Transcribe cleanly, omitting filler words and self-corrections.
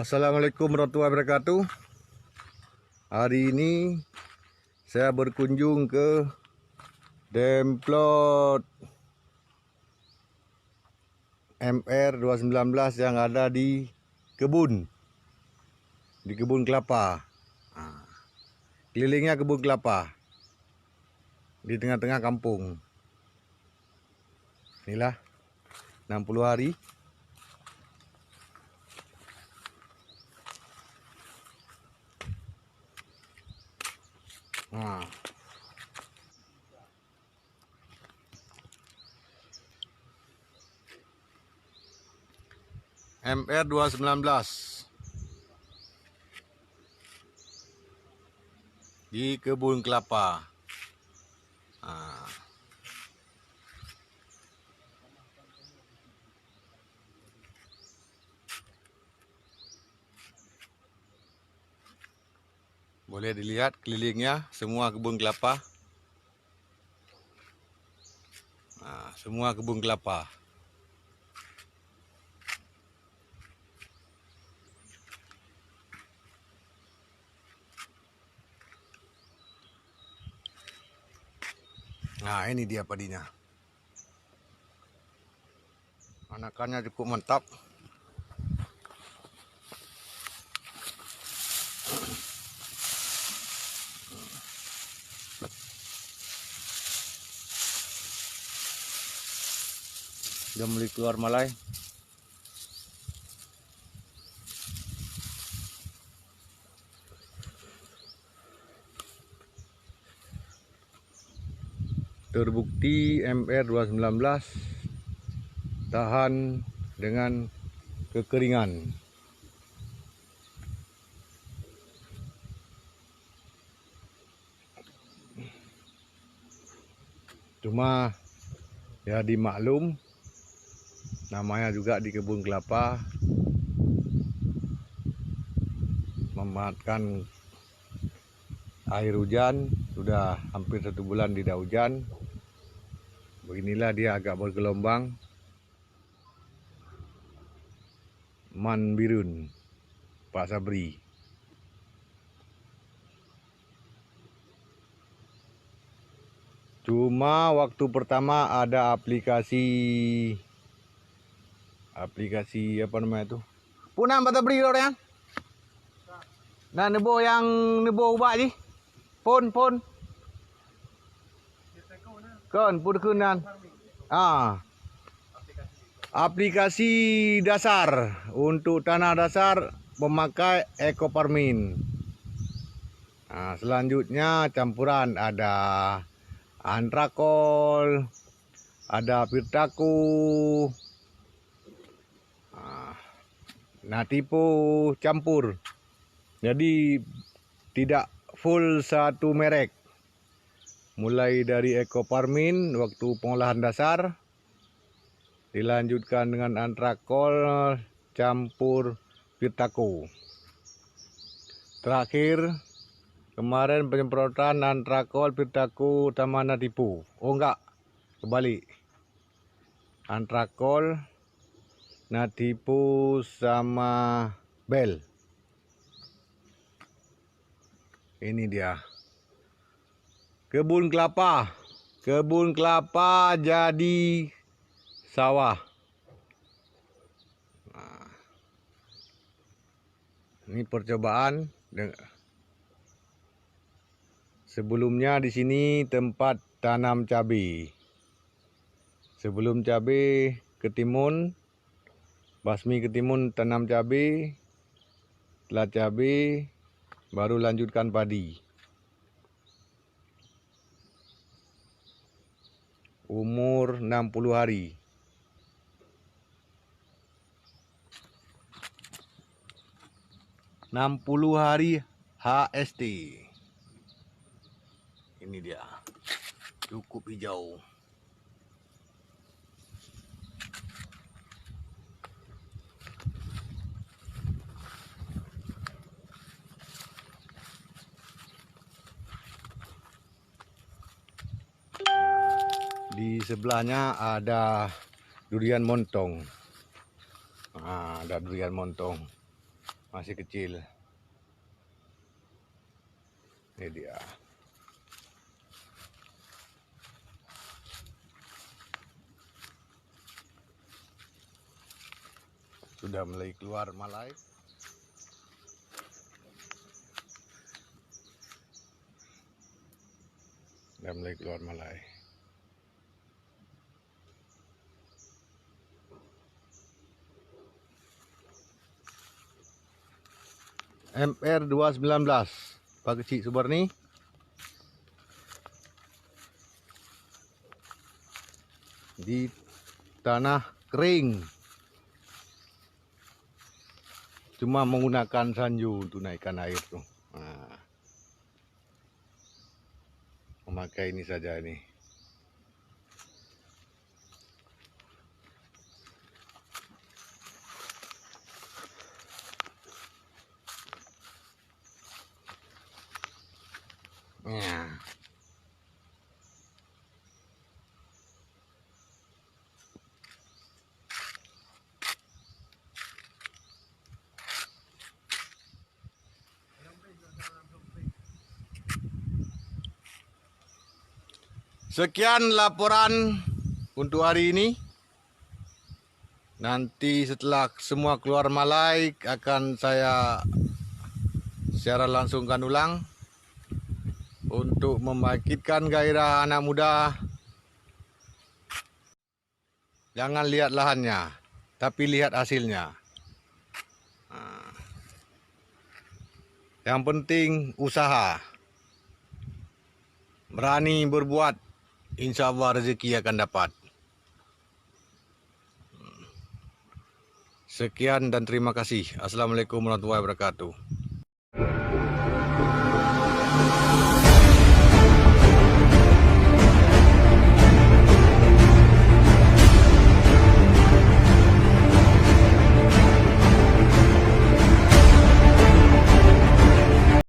Assalamualaikum warahmatullahi wabarakatuh. Hari ini saya berkunjung ke Demplot MR 219 yang ada di kebun kelapa. Kelilingnya kebun kelapa di tengah-tengah kampung. Inilah 60 hari. MR 219 di kebun kelapa. Boleh dilihat kelilingnya semua kebun kelapa. Semua kebun kelapa. Nah, ini dia padinya. Anakannya cukup mantap. Dia mulai keluar malai. Terbukti MR 219 tahan dengan kekeringan. Cuma ya dimaklum, namanya juga di kebun kelapa, memanfaatkan air hujan. Sudah hampir 1 bulan tidak hujan. Beginilah dia agak bergelombang. Man Birun, Pak Sabri. Cuma waktu pertama ada aplikasi apa namanya itu? Punam Pak Sabri orang. Nah, nebo yang nebo ubah ni. Pun. Kan pun kenan. Aplikasi dasar untuk tanah dasar memakai ekoparmin. Selanjutnya campuran ada antrakol, ada pirtaku, natipo campur. Jadi tidak full satu merek. Mulai dari ekoparmin waktu pengolahan dasar, dilanjutkan dengan antrakol campur pirtaku. Terakhir kemarin penyemprotan antrakol pirtaku tambah natipo. Oh enggak, kebalik. Antrakol, natipo sama bel. Ini dia. Kebun kelapa jadi sawah. Ini percobaan. Sebelumnya di sini tempat tanam cabai. Sebelum cabai ketimun, basmi ketimun tanam cabai. Setelah cabai baru lanjutkan padi. Umur 60 hari. HST. Ini dia. Cukup hijau. Di sebelahnya ada durian montong. Ada durian montong. masih kecil. Ini dia. Sudah mulai keluar malai. Sudah mulai keluar malai. MR 219 Pak Kecik Subarni. Di tanah kering. Cuma menggunakan sanju untuk naikkan air tuh. Nah, memakai ini saja ini. Nah. Sekian laporan untuk hari ini. Nanti setelah semua keluar malai akan saya secara langsungkan ulang untuk membangkitkan gairah anak muda. Jangan lihat lahannya, tapi lihat hasilnya. Yang penting usaha, berani berbuat, insya Allah rezeki akan dapat. Sekian dan terima kasih. Assalamualaikum warahmatullahi wabarakatuh.